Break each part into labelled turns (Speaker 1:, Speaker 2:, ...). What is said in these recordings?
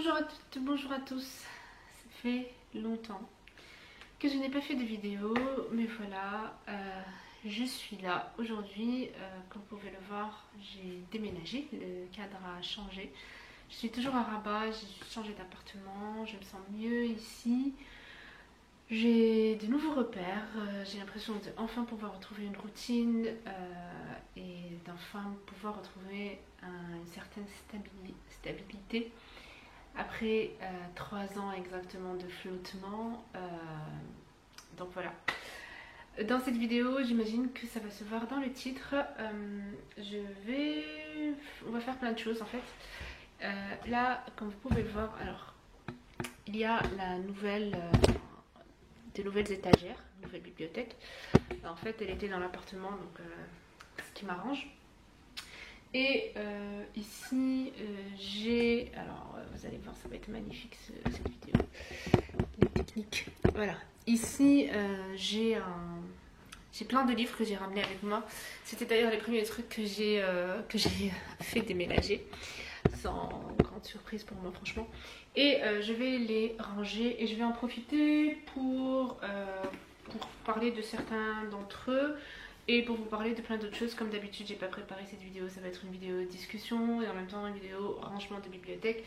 Speaker 1: Bonjour à toutes, bonjour à tous. Ça fait longtemps que je n'ai pas fait de vidéo, mais voilà, je suis là aujourd'hui. Comme vous pouvez le voir, j'ai déménagé, le cadre a changé. Je suis toujours à Rabat, j'ai changé d'appartement, je me sens mieux ici. J'ai de nouveaux repères, j'ai l'impression d'enfin pouvoir retrouver une routine et d'enfin pouvoir retrouver une certaine stabilité. Après 3 ans exactement de flottement, donc voilà. Dans cette vidéo, j'imagine que ça va se voir dans le titre. On va faire plein de choses en fait. Là, comme vous pouvez le voir, alors il y a des nouvelles étagères, une nouvelle bibliothèque. En fait, elle était dans l'appartement, donc ce qui m'arrange. Et ici, j'ai... Alors, vous allez voir, ça va être magnifique cette vidéo. Les techniques. Voilà. Ici, j'ai plein de livres que j'ai ramenés avec moi. C'était d'ailleurs les premiers trucs que j'ai fait déménager. Sans grande surprise pour moi, franchement. Et je vais les ranger et je vais en profiter pour parler de certains d'entre eux. Et pour vous parler de plein d'autres choses, comme d'habitude, j'ai pas préparé cette vidéo, ça va être une vidéo discussion et en même temps une vidéo rangement de bibliothèque.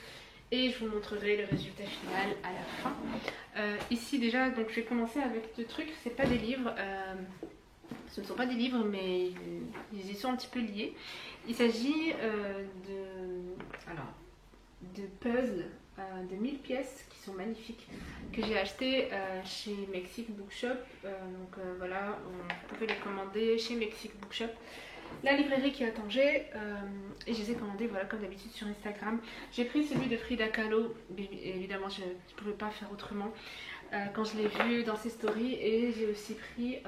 Speaker 1: Et je vous montrerai le résultat final à la fin. Ici déjà, donc je vais commencer avec deux trucs, c'est pas des livres, ce ne sont pas des livres, mais ils y sont un petit peu liés. Il s'agit de puzzles de 1000 pièces qui sont magnifiques, que j'ai acheté chez Mexique Bookshop. Voilà, vous pouvez les commander chez Mexique Bookshop, la librairie qui est à Tanger, et je les ai commandés voilà, comme d'habitude sur Instagram. J'ai pris celui de Frida Kahlo, évidemment je ne pouvais pas faire autrement quand je l'ai vu dans ses stories, et j'ai aussi pris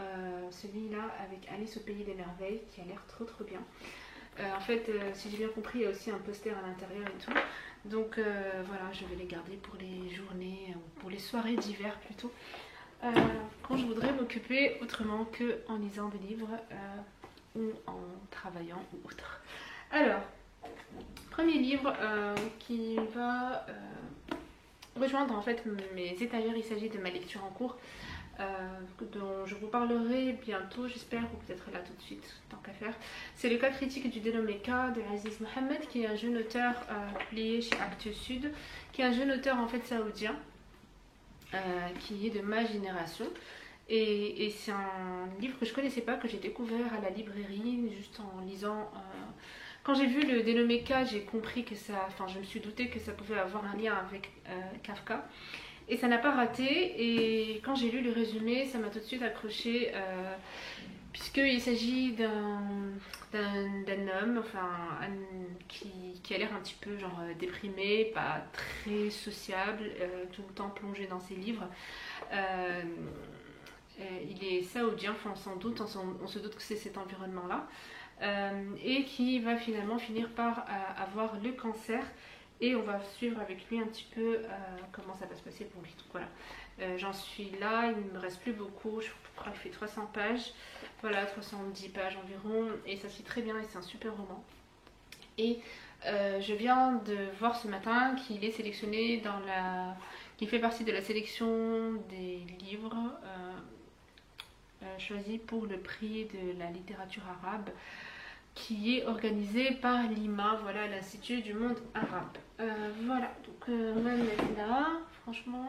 Speaker 1: celui-là avec Alice au pays des merveilles qui a l'air trop bien. En fait, si j'ai bien compris, il y a aussi un poster à l'intérieur et tout. Donc voilà, je vais les garder pour les journées, ou pour les soirées d'hiver plutôt, quand je voudrais m'occuper autrement qu'en lisant des livres ou en travaillant ou autre. Alors, premier livre qui va rejoindre en fait mes étagères, il s'agit de ma lecture en cours. Dont je vous parlerai bientôt, j'espère, ou peut-être là tout de suite, tant qu'à faire. C'est le cas critique du dénommé cas de Aziz Mohamed, qui est un jeune auteur publié chez Actes Sud, qui est un jeune auteur en fait saoudien, qui est de ma génération. Et c'est un livre que je connaissais pas, que j'ai découvert à la librairie, juste en lisant. Quand j'ai vu le dénommé cas, j'ai compris que ça, enfin je me suis doutée que ça pouvait avoir un lien avec Kafka. Et ça n'a pas raté, et quand j'ai lu le résumé, ça m'a tout de suite accroché, puisqu'il s'agit d'un homme qui a l'air un petit peu genre déprimé, pas très sociable, tout le temps plongé dans ses livres. Il est saoudien, enfin on se doute que c'est cet environnement-là, et qui va finalement finir par avoir le cancer. Et on va suivre avec lui un petit peu comment ça va se passer pour lui. Donc voilà, j'en suis là, il ne me reste plus beaucoup, je crois qu'il fait 300 pages, voilà, 310 pages environ, et ça se lit très bien et c'est un super roman. Et je viens de voir ce matin qu'il est sélectionné qu'il fait partie de la sélection des livres choisis pour le prix de la littérature arabe, qui est organisé par l'IMA, voilà, l'Institut du monde arabe. Voilà, donc on va le mettre là. Franchement,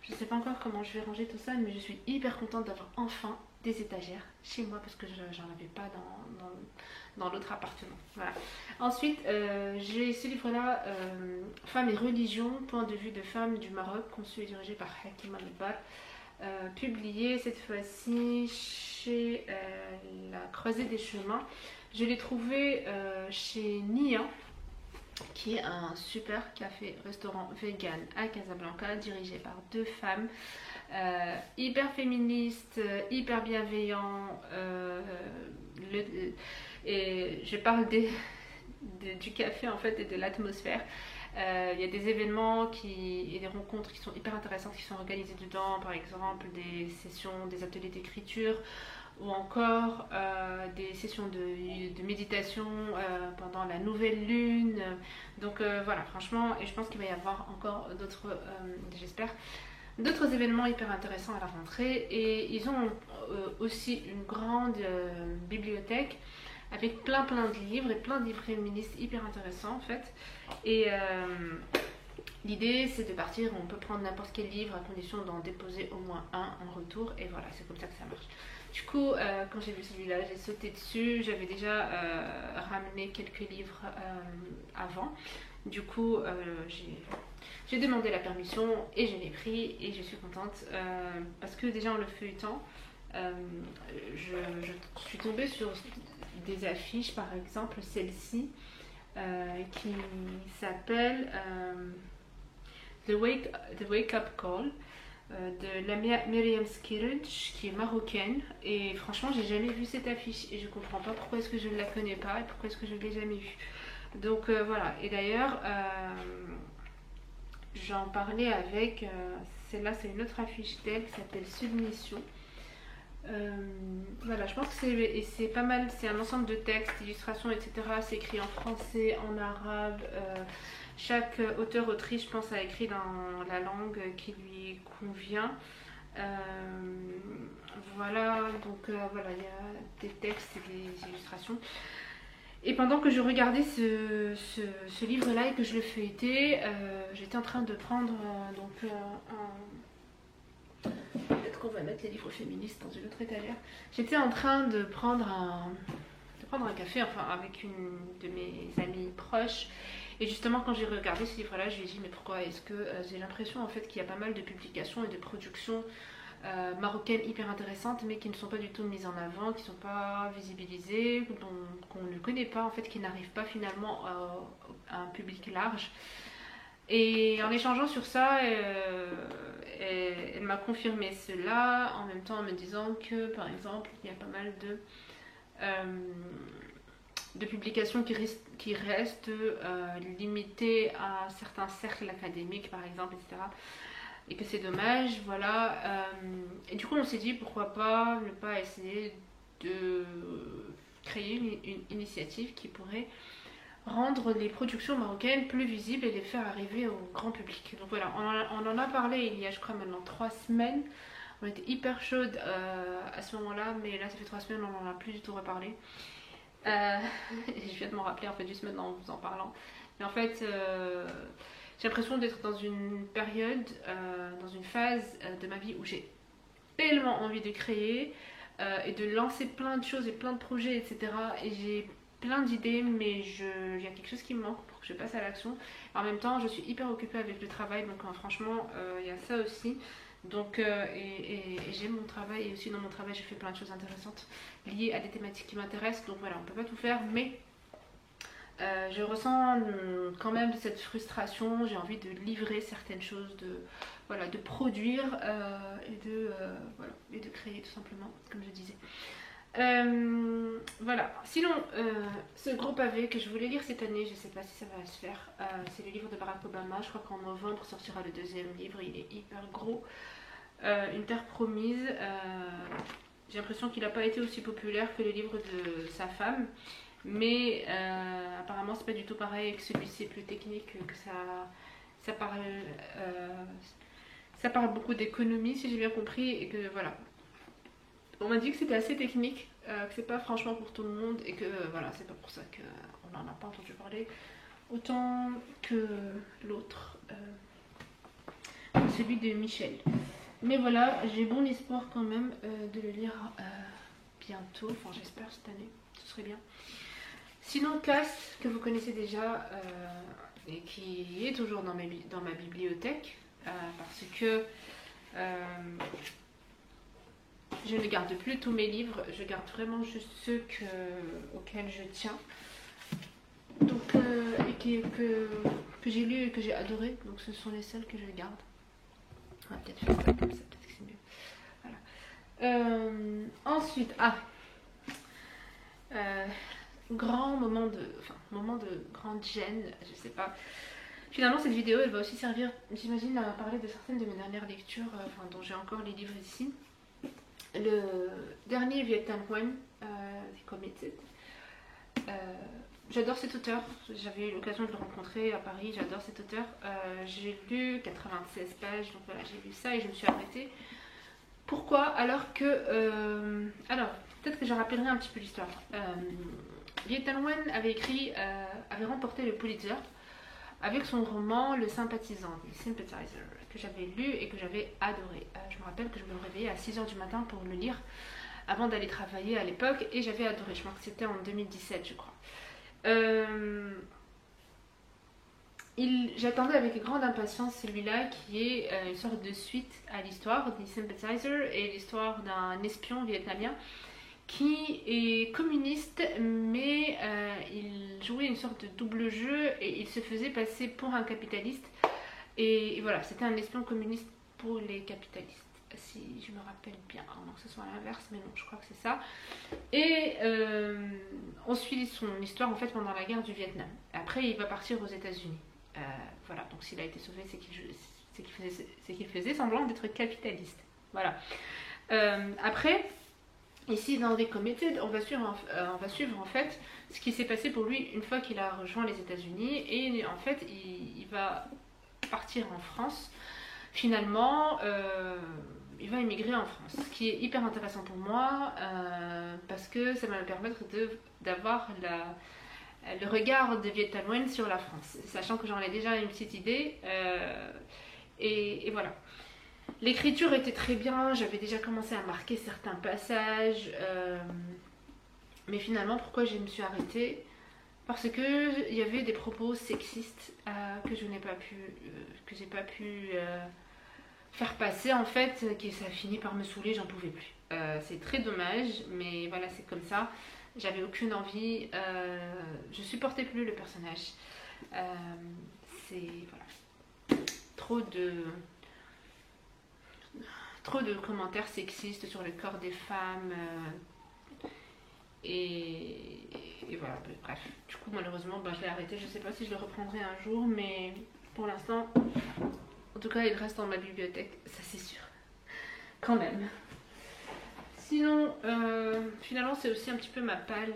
Speaker 1: je ne sais pas encore comment je vais ranger tout ça, mais je suis hyper contente d'avoir enfin des étagères chez moi, parce que j'en avais pas dans l'autre appartement. Voilà. Ensuite, j'ai ce livre-là, Femmes et religion, point de vue de femmes du Maroc, conçu et dirigé par Hakim Al-Bar. Publié cette fois-ci chez La Croisée des Chemins. Je l'ai trouvé chez Nia, qui est un super café-restaurant vegan à Casablanca, dirigé par deux femmes, hyper féministes, hyper bienveillants. Et je parle du café en fait et de l'atmosphère. Il y a des événements et des rencontres qui sont hyper intéressantes qui sont organisées dedans, par exemple des sessions, des ateliers d'écriture, ou encore des sessions de méditation pendant la nouvelle lune. Donc voilà, franchement, et je pense qu'il va y avoir encore d'autres, j'espère, d'autres événements hyper intéressants à la rentrée. Et ils ont aussi une grande bibliothèque avec plein de livres et plein de livres féministes hyper intéressants en fait. Et l'idée c'est de partir, on peut prendre n'importe quel livre à condition d'en déposer au moins un en retour, et voilà, c'est comme ça que ça marche. Du coup, quand j'ai vu celui-là, j'ai sauté dessus. J'avais déjà ramené quelques livres avant. Du coup, j'ai demandé la permission et je l'ai pris et je suis contente parce que déjà en le feuilletant, je suis tombée sur des affiches, par exemple celle-ci qui s'appelle The Wake Up Call de Lamia Myriam Skirij, qui est marocaine, et franchement j'ai jamais vu cette affiche et je comprends pas pourquoi est-ce que je ne la connais pas et pourquoi est-ce que je ne l'ai jamais vue. Donc voilà, et d'ailleurs j'en parlais avec celle-là, c'est une autre affiche d'elle qui s'appelle Submission. Voilà, je pense que c'est pas mal, c'est un ensemble de textes, d'illustrations, etc. C'est écrit en français, en arabe. Chaque auteur-autrice, je pense, a écrit dans la langue qui lui convient. Voilà, donc voilà, il y a des textes et des illustrations. Et pendant que je regardais ce livre-là et que je le feuilletais, j'étais en train de prendre peut-être qu'on va mettre les livres féministes dans une autre étagère. J'étais en train de prendre un café, enfin avec une de mes amies proches. Et justement, quand j'ai regardé ce livre-là, je lui ai dit mais pourquoi est-ce que j'ai l'impression en fait qu'il y a pas mal de publications et de productions marocaines hyper intéressantes, mais qui ne sont pas du tout mises en avant, qui ne sont pas visibilisées, qu'on ne connaît pas en fait, qui n'arrivent pas finalement à un public large. Et en échangeant sur ça, elle m'a confirmé cela, en même temps en me disant que par exemple il y a pas mal de publications qui restent limitées à certains cercles académiques par exemple, etc. Et que c'est dommage, voilà. Et du coup on s'est dit pourquoi pas ne pas essayer de créer une initiative qui pourrait rendre les productions marocaines plus visibles et les faire arriver au grand public. Donc voilà, on en a parlé il y a je crois maintenant 3 semaines. On était hyper chaude à ce moment-là, mais là ça fait 3 semaines, on n'en a plus du tout reparlé. Je viens de m'en rappeler en fait juste maintenant en vous en parlant. Mais en fait, j'ai l'impression d'être dans une période, dans une phase de ma vie où j'ai tellement envie de créer et de lancer plein de choses et plein de projets, etc. Et j'ai plein d'idées, mais il y a quelque chose qui me manque pour que je passe à l'action. En même temps, je suis hyper occupée avec le travail, donc franchement, il y a ça aussi. Donc, et j'aime mon travail, et aussi dans mon travail, je fais plein de choses intéressantes liées à des thématiques qui m'intéressent. Donc voilà, on peut pas tout faire, mais je ressens quand même cette frustration. J'ai envie de livrer certaines choses, de produire et de créer tout simplement, comme je disais. Voilà, sinon ce gros pavé que je voulais lire cette année, je sais pas si ça va se faire, c'est le livre de Barack Obama. Je crois qu'en novembre sortira le 2e livre, il est hyper gros, Une terre promise. J'ai l'impression qu'il n'a pas été aussi populaire que le livre de sa femme, mais apparemment c'est pas du tout pareil, que celui-ci est plus technique, que ça parle beaucoup d'économie si j'ai bien compris, et que voilà. On m'a dit que c'était assez technique, que c'est pas franchement pour tout le monde, et que voilà, c'est pas pour ça qu'on n'en a pas entendu parler autant que l'autre, celui de Michel. Mais voilà, j'ai bon espoir quand même de le lire bientôt, enfin j'espère cette année, ce serait bien. Sinon, Caste, que vous connaissez déjà et qui est toujours dans ma bibliothèque, parce que je ne garde plus tous mes livres, je garde vraiment juste ceux auxquels je tiens. Donc, et que j'ai lu et que j'ai adoré, donc ce sont les seuls que je garde. On va peut-être faire ça comme ça, peut-être que c'est mieux. Voilà. Ensuite, moment de grande gêne, je sais pas. Finalement, cette vidéo, elle va aussi servir, j'imagine, à parler de certaines de mes dernières lectures, dont j'ai encore les livres ici. Le dernier Viet Thanh Nguyen, The Committed, j'adore cet auteur, j'avais eu l'occasion de le rencontrer à Paris, j'adore cet auteur. J'ai lu 96 pages, donc voilà, j'ai lu ça et je me suis arrêtée. Pourquoi? Alors que... alors, peut-être que je rappellerai un petit peu l'histoire. Viet-Thanh Nguyen avait remporté le Pulitzer avec son roman Le Sympathisant, The Sympathizer, que j'avais lu et que j'avais adoré. Je me rappelle que je me réveillais à 6 h du matin pour le lire avant d'aller travailler à l'époque et j'avais adoré. Je crois que c'était en 2017, je crois. J'attendais avec grande impatience celui-là qui est une sorte de suite à l'histoire, The Sympathizer, et l'histoire d'un espion vietnamien qui est communiste, mais il jouait une sorte de double jeu et il se faisait passer pour un capitaliste. Et voilà, c'était un espion communiste pour les capitalistes, si je me rappelle bien. Alors non, que ce soit l'inverse, mais non, je crois que c'est ça. Et on suit son histoire en fait pendant la guerre du Vietnam. Après, il va partir aux États-Unis. Voilà, donc s'il a été sauvé, c'est qu'il faisait semblant d'être capitaliste. Voilà. Après, ici dans des comédies, on va suivre en fait ce qui s'est passé pour lui une fois qu'il a rejoint les États-Unis et en fait il va partir en France. Finalement, il va émigrer en France, ce qui est hyper intéressant pour moi parce que ça va me permettre d'avoir le regard de Viet Thanh Nguyen sur la France, sachant que j'en ai déjà une petite idée. Et voilà. L'écriture était très bien, j'avais déjà commencé à marquer certains passages, mais finalement, pourquoi je me suis arrêtée? Parce que il y avait des propos sexistes que je n'ai pas pu faire passer en fait, que ça a fini par me saouler, j'en pouvais plus. C'est très dommage, mais voilà, c'est comme ça. J'avais aucune envie, je supportais plus le personnage. C'est voilà, trop de commentaires sexistes sur le corps des femmes. Et voilà, bref. Du coup, malheureusement, je l'ai arrêté. Je sais pas si je le reprendrai un jour, mais pour l'instant, en tout cas, il reste dans ma bibliothèque, ça c'est sûr. Quand même. Sinon, finalement, c'est aussi un petit peu ma palle,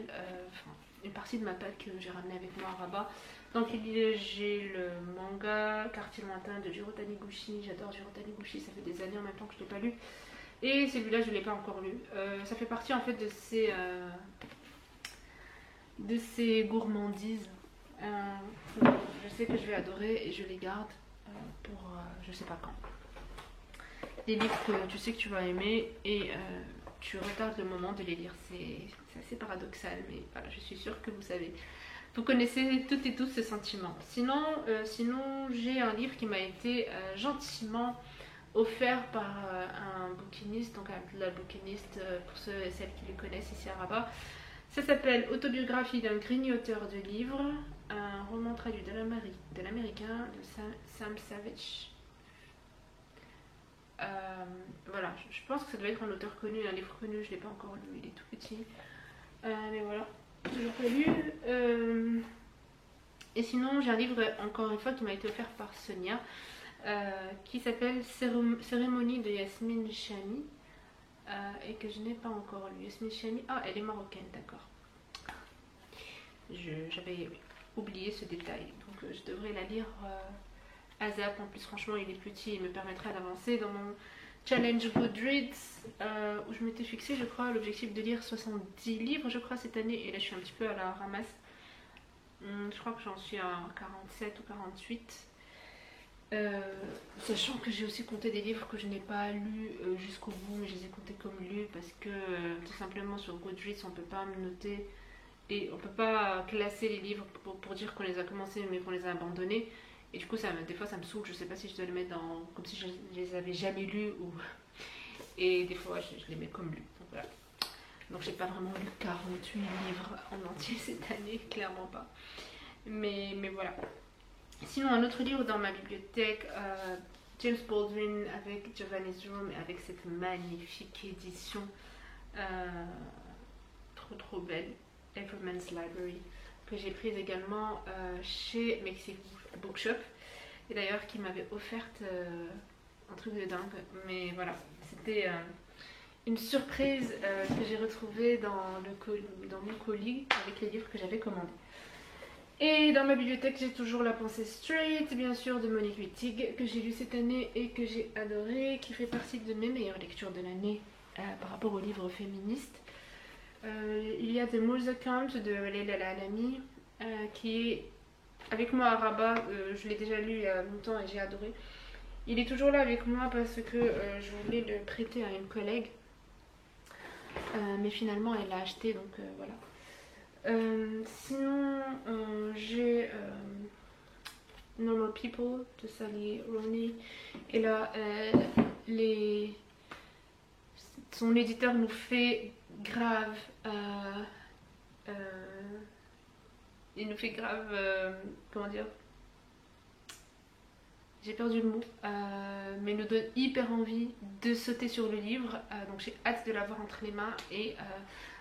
Speaker 1: une partie de ma palle que j'ai ramenée avec moi à Rabat. Donc, j'ai le manga Quartier lointain de Jiro Taniguchi. J'adore Jiro Taniguchi, ça fait des années en même temps que je ne l'ai pas lu. Et celui-là, je ne l'ai pas encore lu. Ça fait partie en fait de ces gourmandises. Je sais que je vais adorer et je les garde pour je sais pas quand. Des livres que tu sais que tu vas aimer et tu retardes le moment de les lire. C'est assez paradoxal, mais voilà, je suis sûre que vous savez. Vous connaissez toutes et tous ce sentiment. Sinon j'ai un livre qui m'a été gentiment offert par un bouquiniste, donc la bouquiniste pour ceux et celles qui le connaissent ici à Rabat. Ça s'appelle Autobiographie d'un grignoteur de livres, un roman traduit de l'américain de Sam Savage. Voilà, je pense que ça doit être un auteur connu, un livre connu, je ne l'ai pas encore lu, il est tout petit. Mais voilà, je l'ai pas lu. Et sinon, j'ai un livre, encore une fois, qui m'a été offert par Sonia, qui s'appelle Cérémonie de Yasmine Chami, et que je n'ai pas encore lu. Yasmine Chami, ah, elle est marocaine, d'accord. J'avais oublié ce détail, donc je devrais la lire à zap. En plus, franchement, il est petit, il me permettra d'avancer dans mon challenge Goodreads, où je m'étais fixé, je crois, l'objectif de lire 70 livres, je crois, cette année, et là, je suis un petit peu à la ramasse. Je crois que j'en suis à 47 ou 48. Sachant que j'ai aussi compté des livres que je n'ai pas lus jusqu'au bout, mais je les ai comptés comme lus parce que tout simplement sur Goodreads on peut pas me noter et on peut pas classer les livres pour dire qu'on les a commencés mais qu'on les a abandonnés. Et du coup, des fois ça me saoule, je sais pas si je dois les mettre comme si je les avais jamais lus et des fois je les mets comme lus. Donc voilà. Donc j'ai pas vraiment lu 48 livres en entier cette année, clairement pas. Mais voilà. Sinon, un autre livre dans ma bibliothèque, James Baldwin avec Giovanni's Room, avec cette magnifique édition trop belle, Everman's Library, que j'ai prise également chez Mexic Bookshop, et d'ailleurs qui m'avait offerte un truc de dingue. Mais voilà, c'était une surprise que j'ai retrouvée dans mon colis avec les livres que j'avais commandés. Et dans ma bibliothèque, j'ai toujours La Pensée Straight, bien sûr, de Monique Wittig, que j'ai lu cette année et que j'ai adoré, qui fait partie de mes meilleures lectures de l'année par rapport aux livres féministes. Il y a The Moors Account de Leila Alami, qui est avec moi à Rabat. Je l'ai déjà lu il y a longtemps et j'ai adoré. Il est toujours là avec moi parce que je voulais le prêter à une collègue. Mais finalement, elle l'a acheté, donc voilà. Sinon, j'ai Normal People de Sally Rooney. Et là, son éditeur nous fait grave. Il nous fait grave. Comment dire? J'ai perdu le mot, mais nous donne hyper envie de sauter sur le livre. Donc j'ai hâte de l'avoir entre les mains et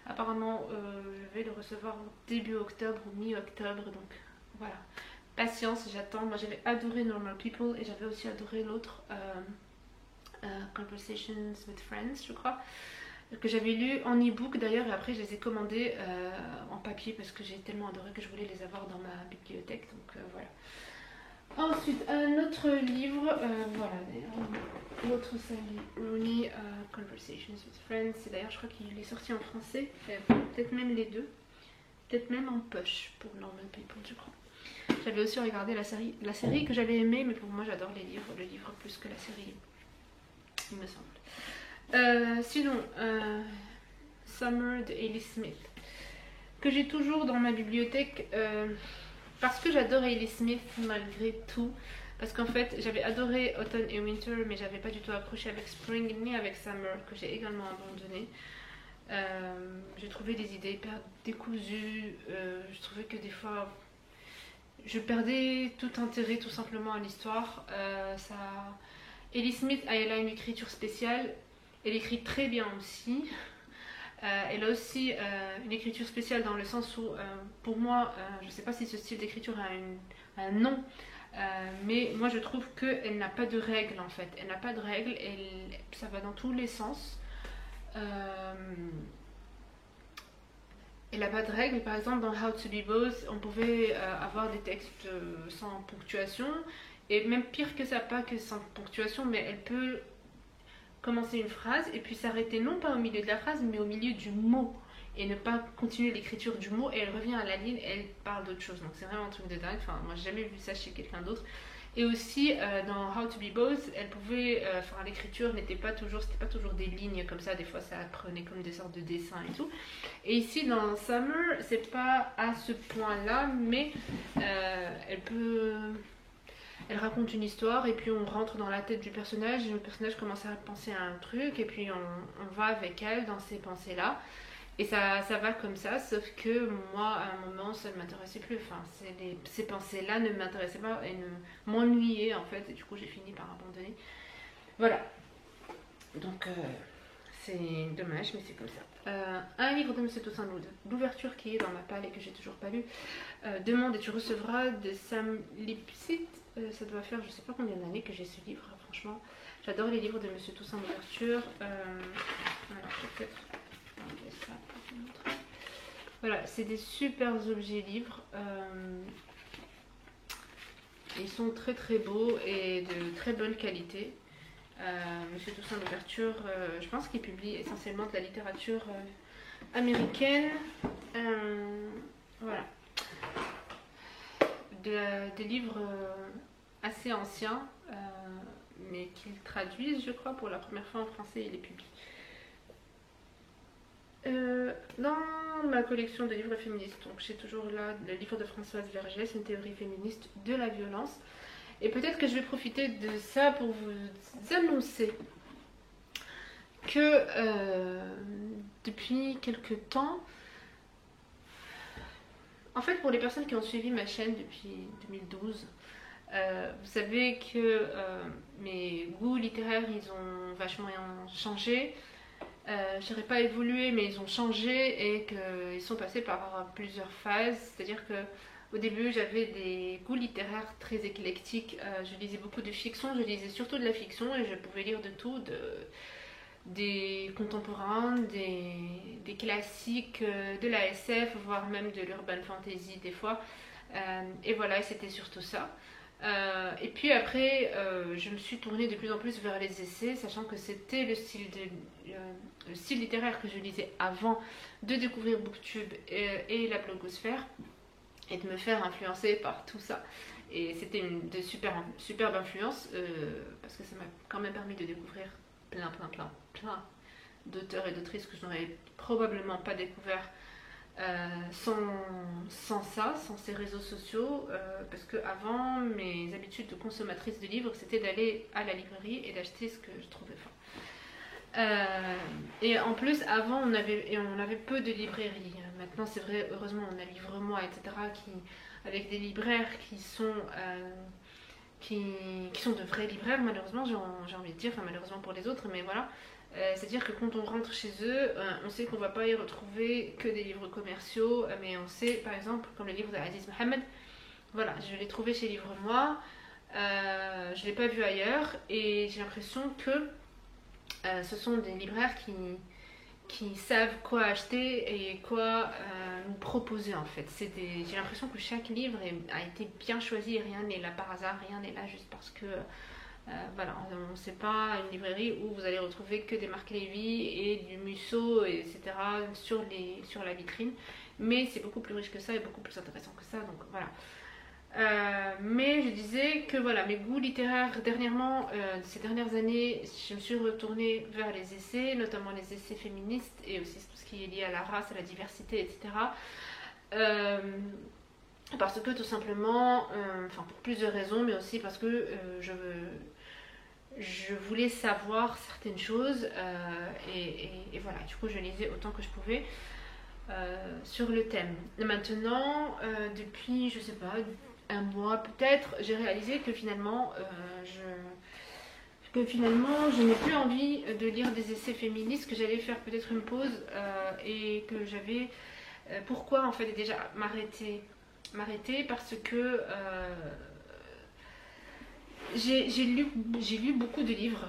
Speaker 1: apparemment je vais le recevoir début octobre ou mi-octobre. Donc voilà, patience, j'attends. Moi j'avais adoré Normal People et j'avais aussi adoré l'autre Conversations with Friends, je crois, que j'avais lu en e-book d'ailleurs, et après je les ai commandés en papier parce que j'ai tellement adoré que je voulais les avoir dans ma bibliothèque. Donc voilà. Ensuite, un autre livre, voilà, l'autre Sally Rooney, Conversations with Friends. C'est d'ailleurs, je crois qu'il est sorti en français, peut-être même les deux, peut-être même en poche pour Normal People, je crois. J'avais aussi regardé la série que j'avais aimée, mais pour moi j'adore le livre plus que la série, il me semble. Sinon, Summer de Hayley Smith, que j'ai toujours dans ma bibliothèque. Parce que j'adore Hayley Smith malgré tout. Parce qu'en fait, j'avais adoré Autumn et Winter, mais j'avais pas du tout accroché avec Spring ni avec Summer, que j'ai également abandonné. J'ai trouvé des idées hyper décousues. Je trouvais que des fois, je perdais tout intérêt tout simplement à l'histoire. Hayley Smith, elle a une écriture spéciale. Elle écrit très bien aussi. Elle a aussi une écriture spéciale dans le sens où, pour moi, je ne sais pas si ce style d'écriture a un nom, mais moi je trouve qu'elle n'a pas de règles en fait. Elle n'a pas de règles, ça va dans tous les sens. Elle n'a pas de règles, par exemple dans How to Be Boss, on pouvait avoir des textes sans ponctuation, et même pire que ça, pas que sans ponctuation, mais elle peut commencer une phrase et puis s'arrêter non pas au milieu de la phrase mais au milieu du mot et ne pas continuer l'écriture du mot, et elle revient à la ligne et elle parle d'autre chose. Donc c'est vraiment un truc de dingue. Enfin, moi j'ai jamais vu ça chez quelqu'un d'autre. Et aussi dans How to Be Boss, elle pouvait, enfin l'écriture n'était pas toujours, c'était pas toujours des lignes comme ça, des fois ça prenait comme des sortes de dessins et tout. Et ici dans Summer, c'est pas à ce point là, mais elle raconte une histoire et puis on rentre dans la tête du personnage et le personnage commence à penser à un truc et puis on va avec elle dans ces pensées-là. Et ça va comme ça, sauf que moi, à un moment, ça ne m'intéressait plus. Enfin, ces pensées-là ne m'intéressaient pas et ne m'ennuyaient en fait. Et du coup, j'ai fini par abandonner. Voilà. Donc, c'est dommage, mais c'est comme ça. Un livre de Monsieur Toussaint l'ouverture qui est dans ma palle et que j'ai toujours pas lu. Demande et tu recevras de Sam Lipsit. Ça doit faire je sais pas combien d'années que j'ai ce livre, franchement. J'adore les livres de Monsieur Toussaint l'ouverture. Voilà, peut-être. Voilà, c'est des super objets livres. Ils sont très très beaux et de très bonne qualité. Monsieur Toussaint l'ouverture, je pense qu'il publie essentiellement de la littérature américaine. Voilà. Des livres assez anciens, mais qu'ils traduisent, je crois, pour la première fois en français et les publient. Dans ma collection de livres féministes, donc j'ai toujours là le livre de Françoise Vergès, une théorie féministe de la violence. Et peut-être que je vais profiter de ça pour vous annoncer que depuis quelques temps, en fait pour les personnes qui ont suivi ma chaîne depuis 2012, vous savez que mes goûts littéraires ils ont vachement changé. Je dirais pas évolué, mais ils ont changé et qu'ils sont passés par plusieurs phases. C'est-à-dire que au début j'avais des goûts littéraires très éclectiques. Je lisais beaucoup de fiction, je lisais surtout de la fiction et je pouvais lire de tout, des contemporains, des classiques, de la SF, voire même de l'urban fantasy des fois. Et voilà, c'était surtout ça. Et puis après, je me suis tournée de plus en plus vers les essais, sachant que c'était le style littéraire que je lisais avant de découvrir Booktube et la blogosphère, et de me faire influencer par tout ça. Et c'était une de superbe influence, parce que ça m'a quand même permis de découvrir plein d'auteurs et d'autrices que je n'aurais probablement pas découvert sans ça, sans ces réseaux sociaux, parce que avant, mes habitudes de consommatrice de livres, c'était d'aller à la librairie et d'acheter ce que je trouvais fort. Et en plus, avant, on avait peu de librairies. Maintenant, c'est vrai, heureusement, on a Livre-moi, etc., avec des libraires qui sont de vrais libraires, malheureusement, j'ai envie de dire, enfin malheureusement pour les autres, mais voilà. C'est-à-dire que quand on rentre chez eux, on sait qu'on ne va pas y retrouver que des livres commerciaux, mais on sait, par exemple, comme le livre d'Aziz Mohammed, voilà, je l'ai trouvé chez Livre-moi, je ne l'ai pas vu ailleurs, et j'ai l'impression que ce sont des libraires qui savent quoi acheter et quoi nous proposer en fait. J'ai l'impression que chaque livre a été bien choisi et rien n'est là par hasard, rien n'est là juste parce que voilà, c'est pas une librairie où vous allez retrouver que des Marc Lévy et du Musso, etc. sur la vitrine, mais c'est beaucoup plus riche que ça et beaucoup plus intéressant que ça, donc voilà. Mais je disais que voilà, mes goûts littéraires dernièrement, ces dernières années, je me suis retournée vers les essais, notamment les essais féministes et aussi tout ce qui est lié à la race, à la diversité, etc. Parce que tout simplement, enfin pour plusieurs raisons, mais aussi parce que je voulais savoir certaines choses, et voilà, du coup je lisais autant que je pouvais sur le thème. Et maintenant, depuis, je sais pas, un mois peut-être, j'ai réalisé que finalement, je n'ai plus envie de lire des essais féministes, que j'allais faire peut-être une pause, et que j'avais... pourquoi en fait déjà m'arrêter parce que j'ai lu beaucoup de livres.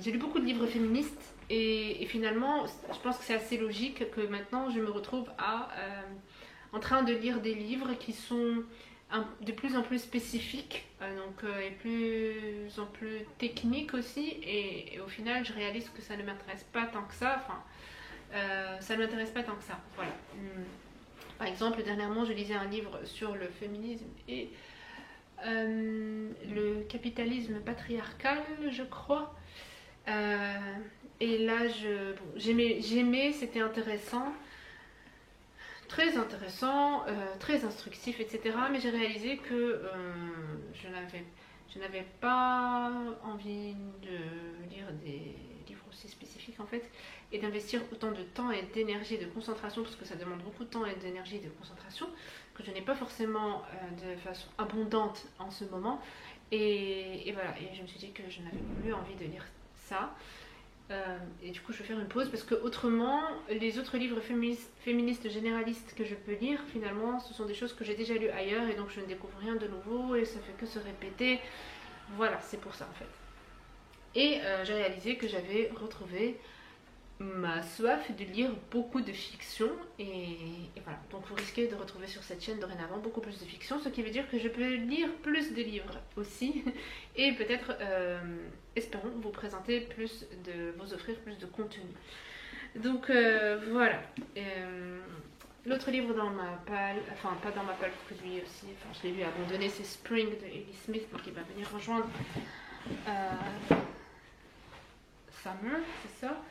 Speaker 1: J'ai lu beaucoup de livres féministes et finalement, je pense que c'est assez logique que maintenant je me retrouve en train de lire des livres qui sont de plus en plus spécifiques, et plus en plus techniques aussi. Et au final, je réalise que ça ne m'intéresse pas tant que ça. Enfin, ça ne m'intéresse pas tant que ça. Voilà. Par exemple, dernièrement, je lisais un livre sur le féminisme et le capitalisme patriarcal, je crois. Et là, j'aimais, c'était intéressant, très intéressant, très instructif, etc. Mais j'ai réalisé que je n'avais pas envie de lire des livres aussi spécifiques en fait, et d'investir autant de temps et d'énergie et de concentration, parce que ça demande beaucoup de temps et d'énergie et de concentration, que je n'ai pas forcément de façon abondante en ce moment. Et voilà, et je me suis dit que je n'avais plus envie de lire ça. Et du coup, je vais faire une pause parce que autrement, les autres livres féministes généralistes que je peux lire, finalement, ce sont des choses que j'ai déjà lues ailleurs et donc je ne découvre rien de nouveau et ça fait que se répéter. Voilà, c'est pour ça en fait. Et j'ai réalisé que j'avais retrouvé ma soif de lire beaucoup de fiction et voilà, donc vous risquez de retrouver sur cette chaîne dorénavant beaucoup plus de fiction, ce qui veut dire que je peux lire plus de livres aussi et peut-être, espérons, vous offrir plus de contenu. Donc voilà. L'autre livre dans ma palle, enfin pas dans ma palle, parce que lui aussi, enfin je l'ai lu abandonné, c'est Spring de Ellie Smith, donc il va venir rejoindre Summer, c'est ça.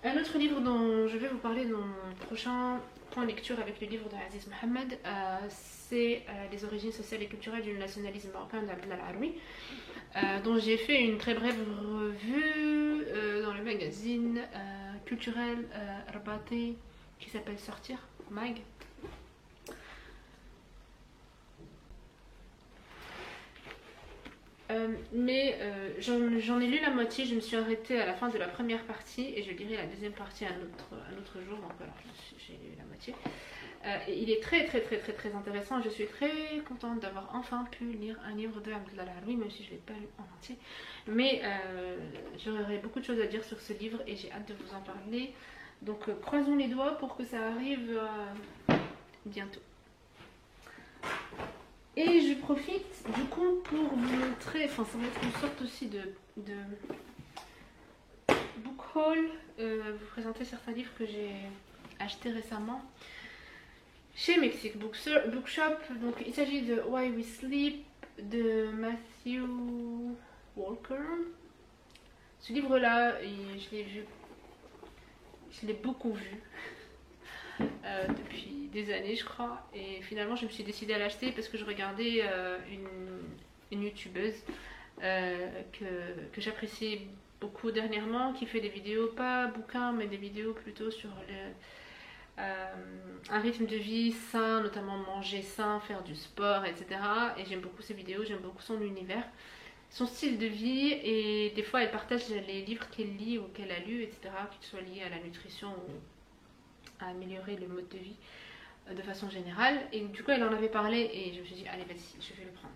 Speaker 1: Un autre livre dont je vais vous parler dans mon prochain point de lecture avec le livre d'Aziz Mohammed, c'est Les origines sociales et culturelles du nationalisme marocain d'Abdel Aroui, dont j'ai fait une très brève revue dans le magazine culturel Rabati qui s'appelle Sortir, Mag. Mais j'en ai lu la moitié, je me suis arrêtée à la fin de la première partie et je lirai la deuxième partie un autre jour, donc voilà, j'ai lu la moitié. Et il est très intéressant, je suis très contente d'avoir enfin pu lire un livre de Abdel Aroui, même si je ne l'ai pas lu en entier. Mais j'aurais beaucoup de choses à dire sur ce livre et j'ai hâte de vous en parler. Donc croisons les doigts pour que ça arrive bientôt. Et je profite du coup pour vous montrer, enfin ça va être une sorte aussi de book haul, vous présenter certains livres que j'ai achetés récemment chez Mexique Bookshop. Donc il s'agit de Why We Sleep de Matthew Walker. Ce livre là, je l'ai vu, je l'ai beaucoup vu depuis des années je crois, et finalement je me suis décidée à l'acheter parce que je regardais une youtubeuse que j'apprécie beaucoup dernièrement, qui fait des vidéos, pas bouquins mais des vidéos plutôt sur un rythme de vie sain, notamment manger sain, faire du sport, etc. Et j'aime beaucoup ses vidéos, j'aime beaucoup son univers, son style de vie, et des fois elle partage les livres qu'elle lit ou qu'elle a lus, etc., qu'ils soient liés à la nutrition ou à améliorer le mode de vie de façon générale. Et du coup elle en avait parlé et je me suis dit allez vas-y, je vais le prendre.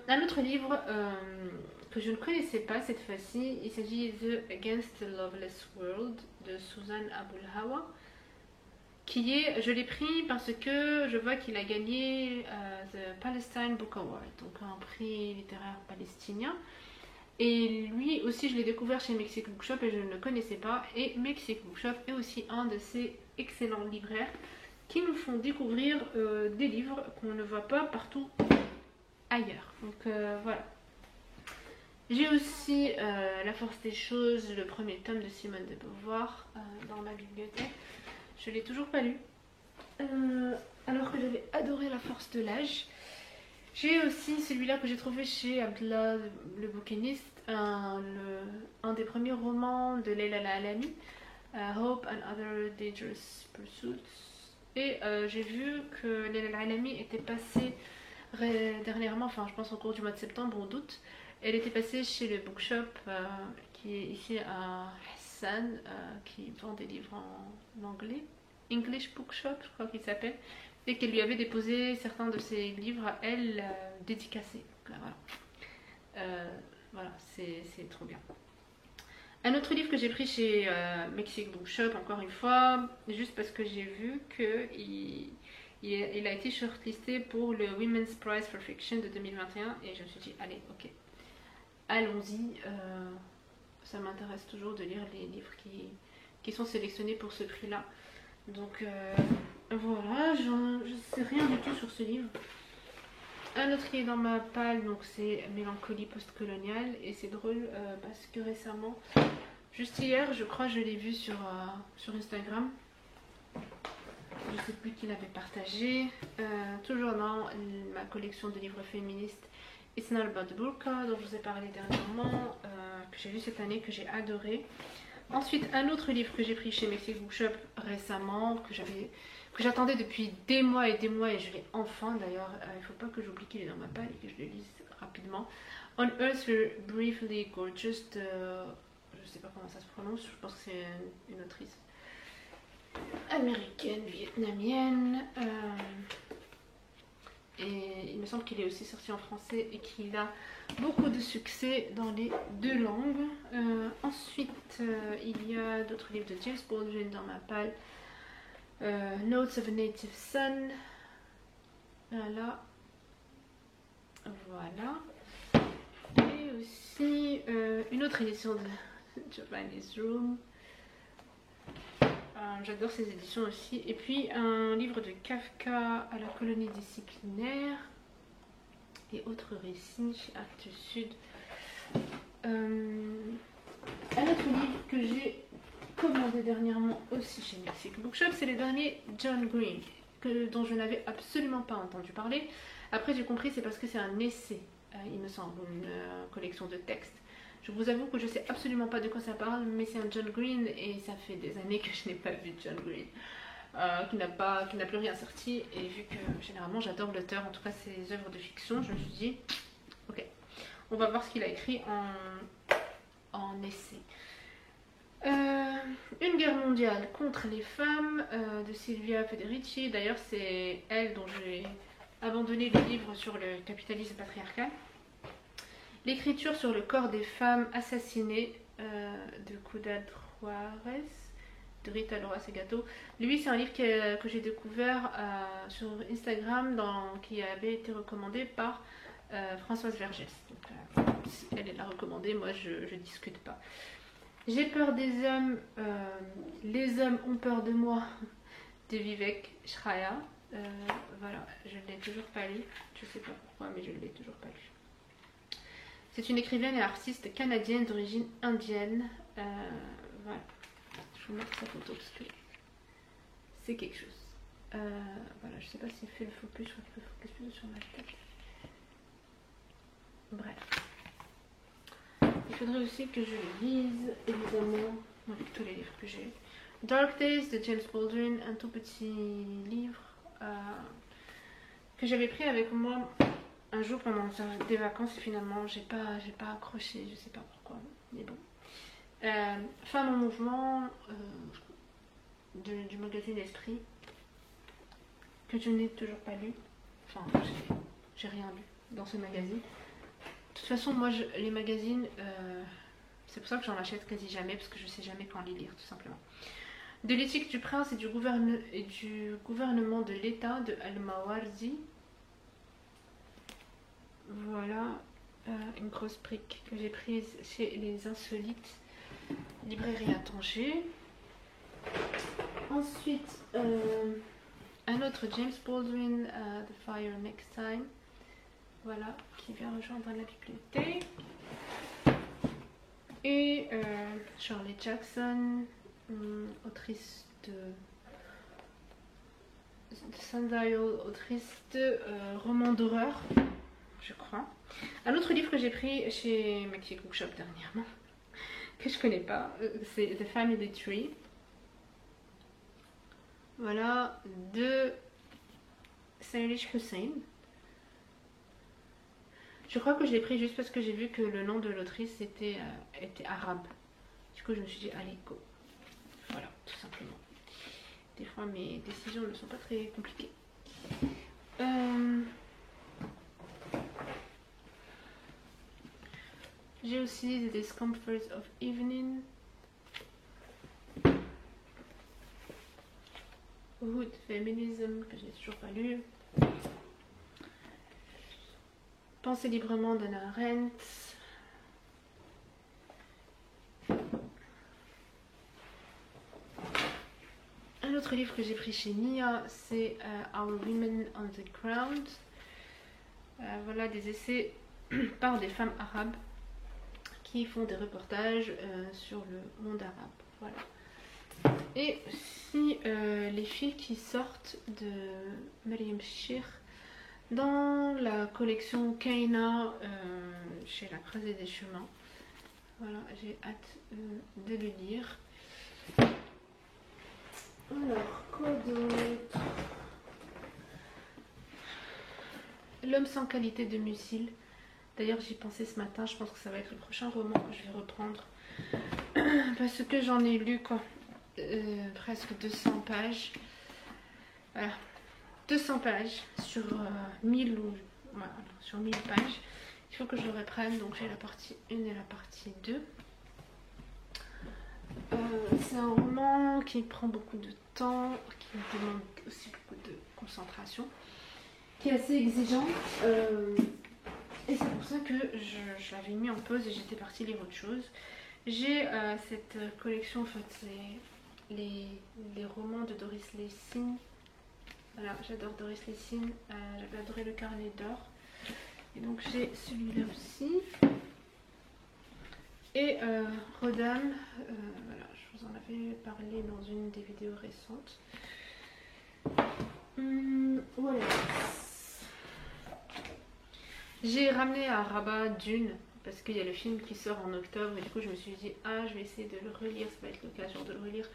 Speaker 1: Un autre livre que je ne connaissais pas cette fois-ci, il s'agit de Against the Loveless World de Susan Abulhawa, qui est, je l'ai pris parce que je vois qu'il a gagné the Palestine Book Award, donc un prix littéraire palestinien. Et lui aussi je l'ai découvert chez Mexique Bookshop et je ne le connaissais pas. Et Mexique Bookshop est aussi un de ces excellents libraires qui nous font découvrir des livres qu'on ne voit pas partout ailleurs. Donc voilà. J'ai aussi La Force des choses, le premier tome de Simone de Beauvoir dans ma bibliothèque. Je ne l'ai toujours pas lu, alors que j'avais adoré La Force de l'âge. J'ai aussi celui-là que j'ai trouvé chez Abdallah le bouquiniste, un des premiers romans de Leila Alami, Hope and Other Dangerous Pursuits. Et j'ai vu que Leila Alami était passée dernièrement, enfin je pense au cours du mois de septembre ou d'août, elle était passée chez le bookshop qui est ici à Hassan, qui vend des livres en anglais, English Bookshop je crois qu'il s'appelle, et qu'elle lui avait déposé certains de ses livres à elle dédicacés. Donc là, voilà, c'est trop bien. Un autre livre que j'ai pris chez Mexique Bookshop, encore une fois, juste parce que j'ai vu qu'il a été shortlisté pour le Women's Prize for Fiction de 2021 et je me suis dit allez ok, allons-y, ça m'intéresse toujours de lire les livres qui sont sélectionnés pour ce prix là. Donc voilà, je ne sais rien du tout sur ce livre. Un autre qui est dans ma palle, donc c'est Mélancolie postcoloniale, et c'est drôle parce que récemment, juste hier je crois, je l'ai vu sur Instagram. Je sais plus qui l'avait partagé. Toujours dans ma collection de livres féministes It's Not About the Burqa, dont je vous ai parlé dernièrement, que j'ai lu cette année, que j'ai adoré. Ensuite, un autre livre que j'ai pris chez Mexique Bookshop récemment, que j'attendais depuis des mois et je l'ai enfin d'ailleurs. Il ne faut pas que j'oublie qu'il est dans ma palle et que je le lise rapidement. On Earth We're Briefly Gorgeous de, je ne sais pas comment ça se prononce, je pense que c'est une autrice américaine, vietnamienne. Et il me semble qu'il est aussi sorti en français et qu'il a beaucoup de succès dans les deux langues. Ensuite, il y a d'autres livres de James Baldwin dans ma palle. Notes of a Native Son. Voilà. Et aussi une autre édition de Japanese Room. J'adore ces éditions aussi. Et puis un livre de Kafka à la colonie disciplinaire et autres récits chez Actes Sud. Un autre livre que j'ai commandé dernièrement aussi chez Mexique Bookshop, c'est les derniers John Green, dont je n'avais absolument pas entendu parler. Après j'ai compris, c'est parce que c'est un essai, il me semble, une collection de textes. Je vous avoue que je sais absolument pas de quoi ça parle, mais c'est un John Green et ça fait des années que je n'ai pas vu John Green, qui n'a plus rien sorti. Et vu que généralement j'adore l'auteur, en tout cas ses œuvres de fiction, je me suis dit ok, on va voir ce qu'il a écrit en essai. Une guerre mondiale contre les femmes de Silvia Federici. D'ailleurs c'est elle dont j'ai abandonné le livre sur le capitalisme patriarcal. L'écriture sur le corps des femmes assassinées de Cuda Juarez, de Rita Laura Segato. Lui, c'est un livre que j'ai découvert sur Instagram, qui avait été recommandé par Françoise Vergès. Donc, si elle l'a recommandé, moi je discute pas. J'ai peur des hommes, les hommes ont peur de moi, de Vivek Shraya. Voilà, je ne l'ai toujours pas lu. Je sais pas pourquoi, mais je ne l'ai toujours pas lu. C'est une écrivaine et artiste canadienne d'origine indienne. Voilà, je vous montre sa photo parce que c'est quelque chose. Voilà, je sais pas s'il fait le focus, je crois qu'il fait le focus plutôt sur ma tête. Bref. Il faudrait aussi que je lise, évidemment, tous les livres que j'ai. Dark Days de James Baldwin, un tout petit livre que j'avais pris avec moi un jour pendant des vacances et finalement j'ai pas accroché, je sais pas pourquoi, mais bon. Femme en mouvement du magazine Esprit, que je n'ai toujours pas lu. Enfin, j'ai rien lu dans ce magazine. De toute façon, moi, les magazines, c'est pour ça que j'en achète quasi jamais, parce que je sais jamais quand les lire, tout simplement. De l'éthique du prince et du gouvernement de l'État de Al-Mawardi. Voilà, une grosse brique que j'ai prise chez les Insolites, librairie à Tanger. Ensuite, un autre James Baldwin, The Fire Next Time. Voilà, qui vient rejoindre la bibliothèque. Et Shirley Jackson, autrice de Sundial, autrice de romans d'horreur, je crois. Un autre livre que j'ai pris chez Mexique Bookshop dernièrement, que je connais pas, c'est The Family Tree. Voilà, de Sailesh Hussein. Je crois que je l'ai pris juste parce que j'ai vu que le nom de l'autrice était arabe. Du coup, je me suis dit, allez, go. Voilà, tout simplement. Des fois, mes décisions ne sont pas très compliquées. J'ai aussi The Discomforts of Evening. Hood Feminism, que j'ai toujours pas lu. Penser librement d'Hannah Arendt. Un autre livre que j'ai pris chez Nia, c'est Our Women on the Ground. Voilà, des essais par des femmes arabes qui font des reportages sur le monde arabe. Voilà. Et aussi les filles qui sortent de Mariam Shir dans la collection Kaina chez La Croisée des Chemins. Voilà, j'ai hâte de le lire. Alors, quoi d'autre? L'homme sans qualité de Musil. D'ailleurs, j'y pensais ce matin, je pense que ça va être le prochain roman que je vais reprendre. Parce que j'en ai lu quoi, presque 200 pages. Voilà. 200 pages sur 1000 ou voilà, sur 1000 pages. Il faut que je le reprenne, donc j'ai la partie 1 et la partie 2. C'est un roman qui prend beaucoup de temps, qui demande aussi beaucoup de concentration, qui est assez exigeant. Et c'est pour ça que je l'avais mis en pause et j'étais partie lire autre chose. J'ai cette collection, en fait, c'est les romans de Doris Lessing. Voilà, j'adore Doris Lessing, j'avais adoré Le Carnet d'or. Et donc j'ai celui-là aussi. Et Rodin, voilà, je vous en avais parlé dans une des vidéos récentes. Voilà. J'ai ramené à Rabat Dune, parce qu'il y a le film qui sort en octobre, et du coup je me suis dit, ah, je vais essayer de le relire, ça va être l'occasion de le relire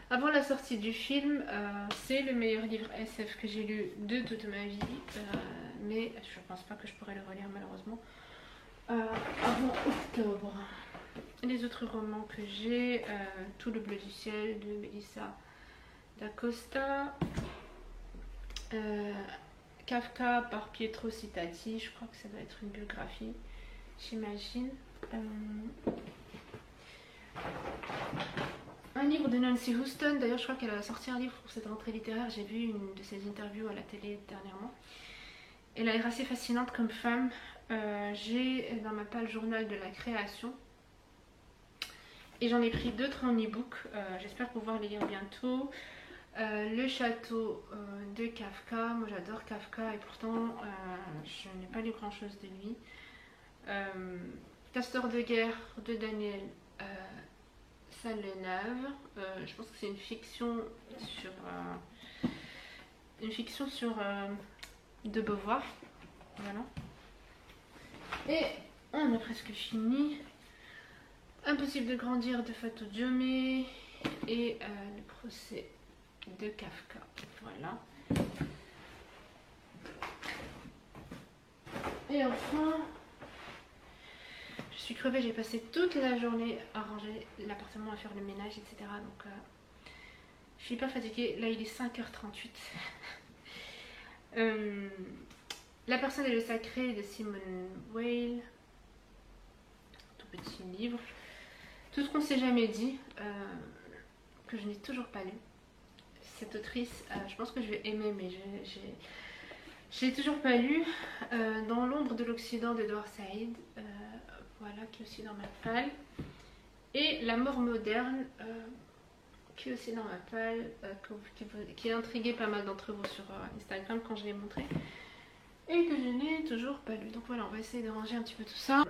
Speaker 1: avant la sortie du film. C'est le meilleur livre SF que j'ai lu de toute ma vie, mais je pense pas que je pourrais le relire malheureusement avant octobre. Les autres romans que j'ai, Tout le bleu du ciel de Melissa d'Acosta, Kafka par Pietro Citati, je crois que ça doit être une biographie, j'imagine. un livre de Nancy Houston. D'ailleurs je crois qu'elle a sorti un livre pour cette rentrée littéraire. J'ai vu une de ses interviews à la télé dernièrement. Elle a l'air assez fascinante comme femme. J'ai dans ma palle journal de la création. Et j'en ai pris d'autres en e-book. J'espère pouvoir les lire bientôt. Le château de Kafka. Moi j'adore Kafka et pourtant je n'ai pas lu grand chose de lui. Castor de guerre de Daniel Sallenave. Je pense que c'est une fiction sur de Beauvoir. Voilà. Et on a presque fini. Impossible de grandir de Fatou Diomé et le procès de Kafka. Voilà. Et enfin, je suis crevée, j'ai passé toute la journée à ranger l'appartement, à faire le ménage, etc. Donc je suis hyper fatiguée. Là il est 5h38. La personne et le sacré de Simone Weil. Tout petit livre. Tout ce qu'on s'est jamais dit, que je n'ai toujours pas lu. Cette autrice, je pense que je vais aimer, mais je l'ai toujours pas lu. Dans l'ombre de l'Occident d'Edouard Saïd, voilà, qui est aussi dans ma palle. Et La mort moderne, qui est aussi dans ma palle, qui a intrigué pas mal d'entre vous sur Instagram quand je l'ai montré. Et que je n'ai toujours pas lu. Donc voilà, on va essayer de ranger un petit peu tout ça.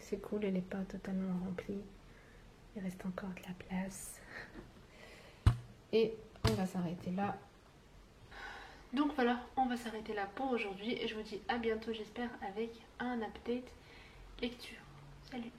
Speaker 1: C'est cool, elle n'est pas totalement remplie. Il reste encore de la place. Et on va s'arrêter là. Donc voilà, on va s'arrêter là pour aujourd'hui. Et je vous dis à bientôt, j'espère, avec un update lecture. Salut!